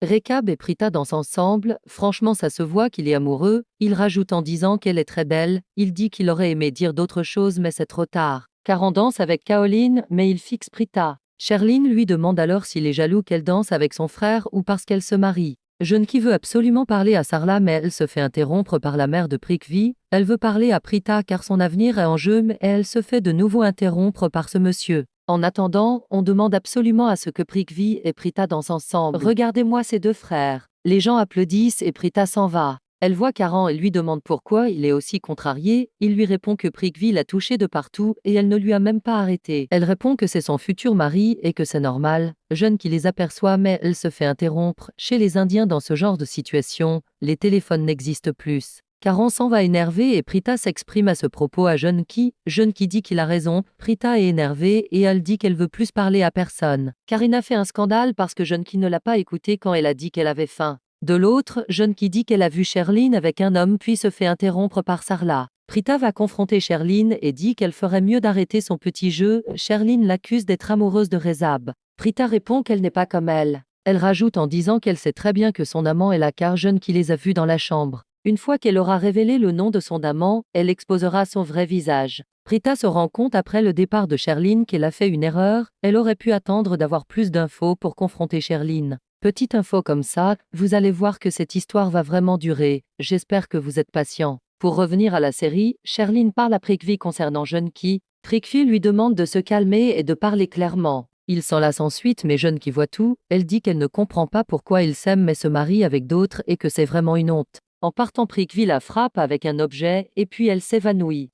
Rekab et Prita dansent ensemble, franchement ça se voit qu'il est amoureux, il rajoute en disant qu'elle est très belle, il dit qu'il aurait aimé dire d'autres choses mais c'est trop tard. Karan danse avec Kaoline mais il fixe Prita. Sherline lui demande alors s'il est jaloux qu'elle danse avec son frère ou parce qu'elle se marie. Jeunki veut absolument parler à Sarla mais elle se fait interrompre par la mère de Prithvi, elle veut parler à Prita car son avenir est en jeu mais elle se fait de nouveau interrompre par ce monsieur. En attendant, on demande absolument à ce que Prithvi et Prita dansent ensemble. Regardez-moi ces deux frères. Les gens applaudissent et Prita s'en va. Elle voit Karan et lui demande pourquoi il est aussi contrarié, il lui répond que Prithvi l'a touché de partout et elle ne lui a même pas arrêté. Elle répond que c'est son futur mari et que c'est normal. Jeune qui les aperçoit mais elle se fait interrompre. Chez les Indiens dans ce genre de situation, les téléphones n'existent plus. Karan s'en va énervé et Prita s'exprime à ce propos à Jeunki dit qu'il a raison, Prita est énervée et elle dit qu'elle veut plus parler à personne. Karina fait un scandale parce que Jeunki ne l'a pas écoutée quand elle a dit qu'elle avait faim. De l'autre, Jeunki dit qu'elle a vu Sherline avec un homme puis se fait interrompre par Sarla. Prita va confronter Sherline et dit qu'elle ferait mieux d'arrêter son petit jeu, Sherline l'accuse d'être amoureuse de Rezab. Prita répond qu'elle n'est pas comme elle. Elle rajoute en disant qu'elle sait très bien que son amant est là car Jeunki les a vus dans la chambre. Une fois qu'elle aura révélé le nom de son amant, elle exposera son vrai visage. Prita se rend compte après le départ de Sherline qu'elle a fait une erreur, elle aurait pu attendre d'avoir plus d'infos pour confronter Sherline. Petite info comme ça, vous allez voir que cette histoire va vraiment durer, j'espère que vous êtes patient. Pour revenir à la série, Sherline parle à Prithvi concernant Jeunki. Prithvi lui demande de se calmer et de parler clairement. Il s'enlace ensuite mais Jeunki voit tout, elle dit qu'elle ne comprend pas pourquoi il s'aime mais se marie avec d'autres et que c'est vraiment une honte. En partant Prithvi la frappe avec un objet et puis elle s'évanouit.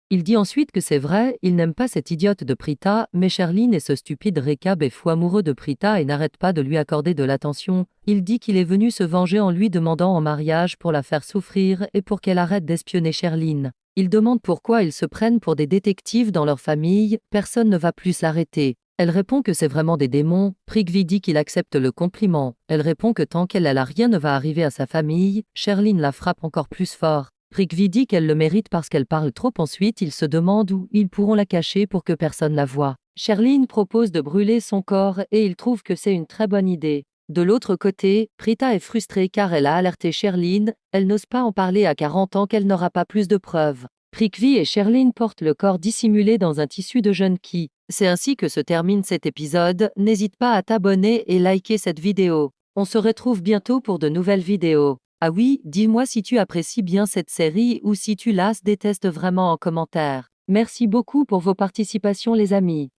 Il dit ensuite que c'est vrai, il n'aime pas cette idiote de Prita, mais Sherline et ce stupide Rekab est fou amoureux de Prita et n'arrête pas de lui accorder de l'attention. Il dit qu'il est venu se venger en lui demandant en mariage pour la faire souffrir et pour qu'elle arrête d'espionner Sherline. Il demande pourquoi ils se prennent pour des détectives dans leur famille, personne ne va plus l'arrêter. Elle répond que c'est vraiment des démons, Prithvi dit qu'il accepte le compliment. Elle répond que tant qu'elle a rien ne va arriver à sa famille, Sherline la frappe encore plus fort. Prithvi dit qu'elle le mérite parce qu'elle parle trop ensuite il se demande où ils pourront la cacher pour que personne la voie. Sherline propose de brûler son corps et il trouve que c'est une très bonne idée. De l'autre côté, Prita est frustrée car elle a alerté Sherline, elle n'ose pas en parler à 40 ans qu'elle n'aura pas plus de preuves. Prithvi et Sherline portent le corps dissimulé dans un tissu de Jeunki. C'est ainsi que se termine cet épisode, n'hésite pas à t'abonner et liker cette vidéo. On se retrouve bientôt pour de nouvelles vidéos. Ah oui, dis-moi si tu apprécies bien cette série ou si tu la détestes vraiment en commentaire. Merci beaucoup pour vos participations les amis.